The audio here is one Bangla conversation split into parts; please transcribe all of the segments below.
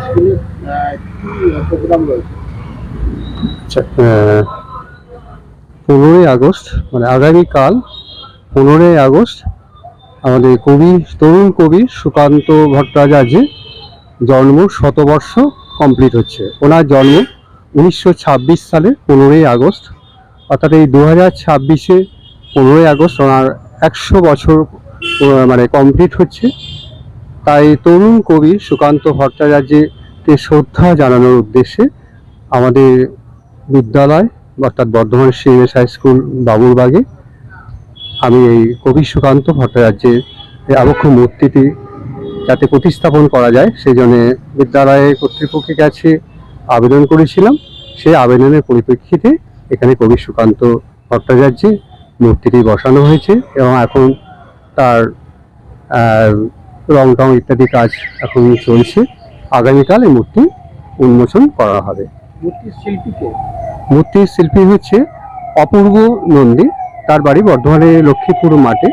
স্কুলে কি প্রোগ্রাম রয়েছে? আচ্ছা, 15ই আগস্ট মানে আগামীকাল 15ই আগস্ট আমাদের তরুণ কবি সুকান্ত ভট্টাচার্যের জন্ম শতবর্ষ কমপ্লিট হচ্ছে। ওনার জন্ম 1926 সালে 15ই আগস্ট, অর্থাৎ এই 2026-এ 15ই আগস্ট ওনার 100 বছর মানে কমপ্লিট হচ্ছে। তাই তরুণ কবি সুকান্ত ভট্টাচার্যকে শ্রদ্ধা জানানোর উদ্দেশ্যে আমাদের বিদ্যালয় অর্থাৎ বর্ধমান সিএমএস হাই স্কুল বাবুরবাগে আমি এই কবি সুকান্ত ভট্টাচার্যের এই আবক্ষ মূর্তিটি যাতে প্রতিস্থাপন করা যায় সেই জন্য বিদ্যালয়ের কর্তৃপক্ষের কাছে আবেদন করেছিলাম। সেই আবেদনের পরিপ্রেক্ষিতে এখানে কবি সুকান্ত ভট্টাচার্যের মূর্তিটি বসানো হয়েছে এবং এখন তার রং টং ইত্যাদি কাজ এখন চলছে। আগামীকাল এই মূর্তি উন্মোচন করা হবে। মূর্তির শিল্পীকে? মূর্তির শিল্পী হচ্ছে অপূর্ব নন্দী, তার বাড়ি বর্ধমানের লক্ষ্মীপুর মাঠে।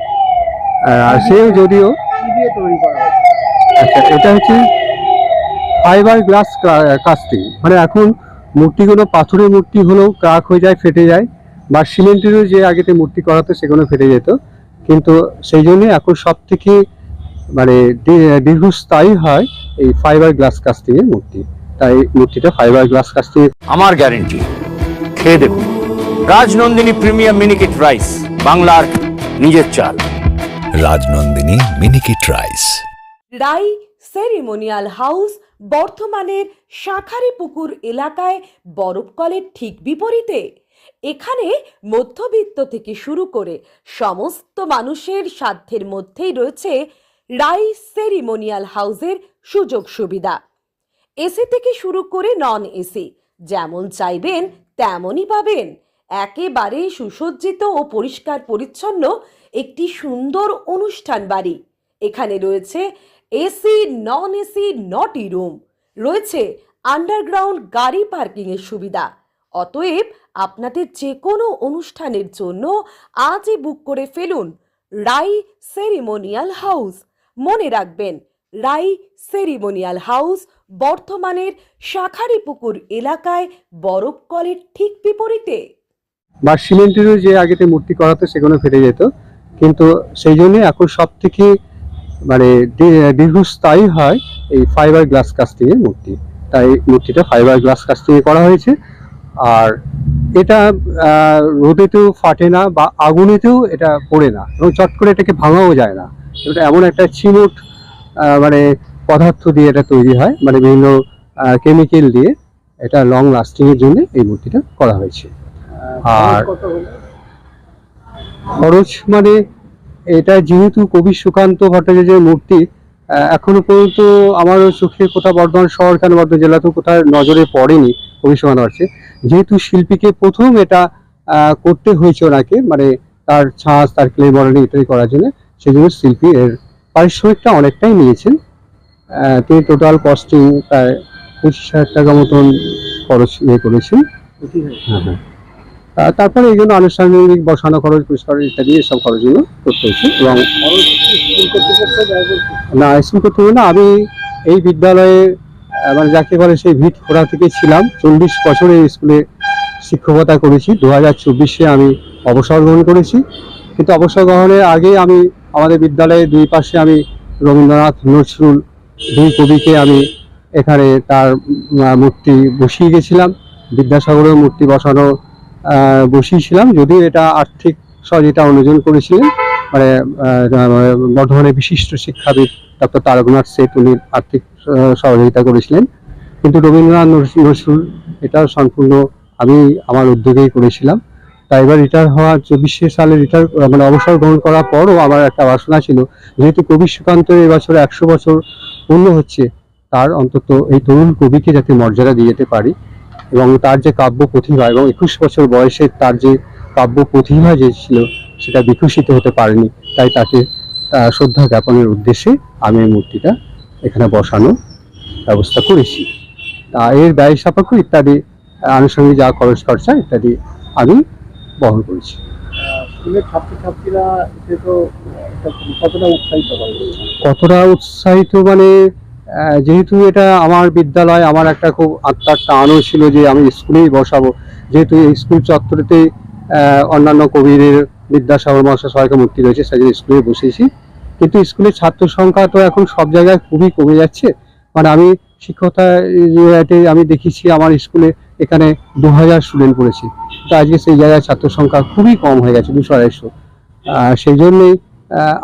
আর সেও যদিও কি দিয়ে তৈরি করা হয়? আচ্ছা, এটা হচ্ছে ফাইবার গ্লাস কাস্টিং। মানে এখন মূর্তিগুলো পাথরের মূর্তি হলেও ক্রাক হয়ে যায়, ফেটে যায়, বা সিমেন্টেরও যে আগেতে মূর্তি করা হতো সেগুলো ফেটে যেত, কিন্তু সেই জন্য এখন সব থেকে মানে দীর্ঘস্থায়ী হয় এই ফাইবার গ্লাস কাস্টিং এর মূর্তি। তাই মূর্তিটা ফাইবার গ্লাস কাস্টিং। আমার গ্যারেন্টি, খেয়ে দেখুন রাজনন্দিনী প্রিমিয়াম মিনিকেট রাইস, বাংলার নিজের চাল। রাজনন্দিনী মিনিকেট রাইস। রাই সেরিমোনিয়াল হাউস বর্ধমানের শাঁখারীপুকুর এলাকায় বরফকলের ঠিক বিপরীতে। এখানে মধ্যবিত্ত থেকে শুরু করে সমস্ত মানুষের সাধ্যের মধ্যেই রয়েছে রাই সেরিমোনিয়াল হাউসের সুযোগ সুবিধা। এসি থেকে শুরু করে নন এসি যেমন চাইবেন তেমনই পাবেন। একেবারে সুসজ্জিত ও পরিষ্কার পরিচ্ছন্ন একটি সুন্দর অনুষ্ঠান বাড়ি। এখানে রয়েছে এসি, নন এসি, নটি রুম, রয়েছে আন্ডারগ্রাউন্ড গাড়ি পার্কিংয়ের সুবিধা। অতএব আপনাদের যে কোনো অনুষ্ঠানের জন্য আজই বুক করে ফেলুন রাই সেরিমোনিয়াল হাউস। মনে রাখবেন, রাই সেরিমোনিয়াল হাউস বর্ধমানের শাঁখারীপুকুর এলাকায় বরফকলের ঠিক বিপরীতে। বা সিমেন্টেরও যে আগেতে মূর্তি করা হতো সেগুলো ফেটে যেত, কিন্তু সেই জন্য এখন সব থেকে মানে দীর্ঘস্থায়ী হয় এই ফাইবার গ্লাস কাস্টিং এর মূর্তি। তাই মূর্তিটা ফাইবার গ্লাস কাস্টিং এ করা হয়েছে। আর এটা রোদেতেও ফাটে না বা আগুনেতেও এটা পড়ে না এবং চট করে এটাকে ভাঙাও যায় না। এটা এমন একটা চিমুট মানে পদার্থ দিয়ে এটা তৈরি হয়, মানে বিভিন্ন কেমিক্যাল দিয়ে এটা লং লাস্টিং এর জন্য এই মূর্তিটা করা হয়েছে। আর কত হলো? খরচ মানে এটা যেহেতু কবি সুকান্ত ভট্টাচার্যের মূর্তি, এখনো পর্যন্ত আমার চোখে কোথাও বর্ধমান শহর কেন বর্ধমান জেলাতেও কোথাও নজরে পড়েনি কবি সুকান্ত ভট্টাচার্য। যেহেতু শিল্পীকে প্রথম এটা করতে হয়েছে ওনাকে, মানে তার ছাঁচ, তার ক্লে মডেলিং ইত্যাদি করার জন্য, সেই জন্য শিল্পী এর পারিশ্রমিকটা অনেকটাই নিয়েছেন। তিনি টোটাল কস্টিং প্রায় 25,000 টাকা মতন খরচ করেছেন। হ্যাঁ হ্যাঁ। তারপরে এই জন্য আনুষ্ঠানিক বসানো খরচ, পুরস্কার ইত্যাদি এসব খরচগুলো করতে হয়েছে। এবং না, স্কুল করতে হবে না, আমি এই বিদ্যালয়ে মানে যাকে বলে সেই ভিট খোড়া থেকে ছিলাম। 40 বছর এই স্কুলে শিক্ষকতা করেছি। 2024-এ আমি অবসর গ্রহণ করেছি, কিন্তু অবসর গ্রহণের আগে আমি আমাদের বিদ্যালয়ের দুই পাশে আমি রবীন্দ্রনাথ, নজরুল দুই কবিকে আমি এখানে তার মূর্তি বসিয়ে গেছিলাম। বিদ্যাসাগরের মূর্তি বসিয়েছিলাম, যদিও এটা আর্থিক সহযোগিতা অনুযোজন করেছিলেন মানে বর্ধমানের বিশিষ্ট শিক্ষাবিদ ডক্টর তারকনাথ সেঠ, উনি আর্থিক সহযোগিতা করেছিলেন। কিন্তু রবীন্দ্রনাথ, নজরুল এটা সম্পূর্ণ আমি আমার উদ্যোগেই করেছিলাম। তাই এবার রিটায়ার হওয়া 24 সালে মানে অবসর গ্রহণ করার পরও আমার একটা বাসনা ছিল, যেহেতু কবি সুকান্ত এবছরে 100 বছর পূর্ণ হচ্ছে, তার অন্তত এই তরুণ কবিকে যাতে মর্যাদা দিয়ে যেতে পারি এবং তার যে কাব্য প্রতিভা এবং 21 বছর বয়সে তার যে কাব্য প্রতিভা যে ছিল সেটা বিকশিত হতে পারেনি, তাই তাকে শ্রদ্ধা জ্ঞাপনের উদ্দেশ্যে আমি এই মূর্তিটা এখানে বসানোর ব্যবস্থা করেছি। তা এর ব্যয় সাপেক্ষ ইত্যাদি আনুষঙ্গিক যা খরচ খরচা ইত্যাদি আমি বহন করেছি। স্কুলের ছাত্রছাত্রীরা এতে তো কতটা উৎসাহিত হয়? কতটা উৎসাহিত মানে যেহেতু এটা আমার বিদ্যালয়, আমার একটা খুব আত্মার টানও ছিল যে আমি স্কুলেই বসাবো, যেহেতু এই স্কুল চত্বরেতে অন্যান্য কবির বিদ্যাসাগর মহাশয় সহায়িকা মূর্তি রয়েছে, সেই জন্য স্কুলে বসেছি। কিন্তু স্কুলের ছাত্র সংখ্যা তো এখন সব জায়গায় খুবই কমে যাচ্ছে। মানে আমি শিক্ষকতা আমি দেখেছি আমার স্কুলে এখানে 2000 স্টুডেন্ট পড়েছি, তো আজকে সেই জায়গায় ছাত্র সংখ্যা খুবই কম হয়ে গেছে, 200-250। সেই জন্যেই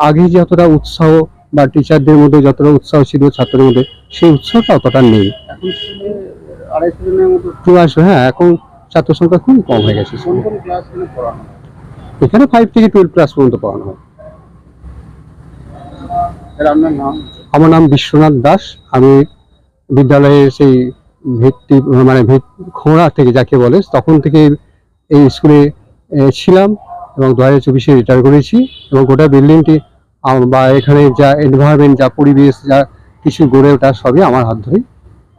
আগে যতটা উৎসাহ বা টিচারদের মধ্যে যতটা উৎসাহ ছিল ছাত্রদের মধ্যে, সেই উৎসাহটা অতটা নেই। এখন স্কুলে 250 জনের মতো। হ্যাঁ, এখন ছাত্র সংখ্যা খুবই কম হয়ে গেছে। কোন কোন ক্লাস পড়ানো হয়? এখানে 5 থেকে 12 ক্লাস পর্যন্ত পড়ানো হয়। এর আপনার নাম? আমার নাম বিশ্বনাথ দাস। আমি বিদ্যালয়ের সেই ভিত্তি মানে খোঁড়া থেকে যাকে বলে তখন থেকে এই স্কুলে ছিলাম এবং 2024-এ রিটায়ার করেছি। এবং গোটা বিল্ডিংটি বা এখানে যা এনভায়রনমেন্ট, যা পরিবেশ, যা কিছু গড়ে ওঠা সবই আমার হাত ধরেই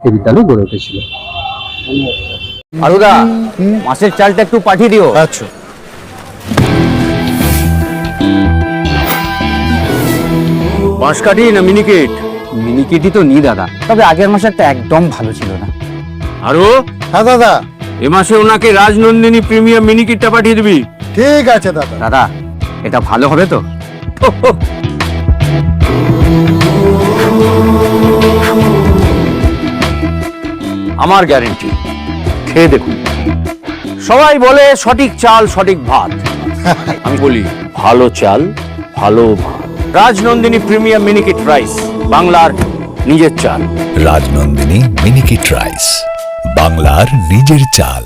এই বিদ্যালয় গড়ে উঠেছিল। আলুদা, মাছের চালটা একটু পাঠিয়ে দিও। আচ্ছা। বাঁশকাঠি না মিনিকেট? মিনিকেটই তো নি দাদা, তবে আগের মাসেরটা একদম ভালো ছিল না। আরো হ্যাঁ দাদা। এ মাসে ওনাকে রাজনন্দিনী প্রিমিয়াম মিনিকেটটা পাঠিয়ে দিবি। ঠিক আছে দাদা। দাদা, এটা ভালো হবে তো? আমার গ্যারেন্টি, খেয়ে দেখুন। সবাই বলে সঠিক চাল সঠিক ভাত, আমি বলি ভালো চাল ভালো ভাত। রাজনন্দিনী প্রিমিয়াম মিনিকেট রাইস, বাংলার নিজের চাল। রাজনন্দিনী মিনিকিট রাইস, বাংলার নিজের চাল।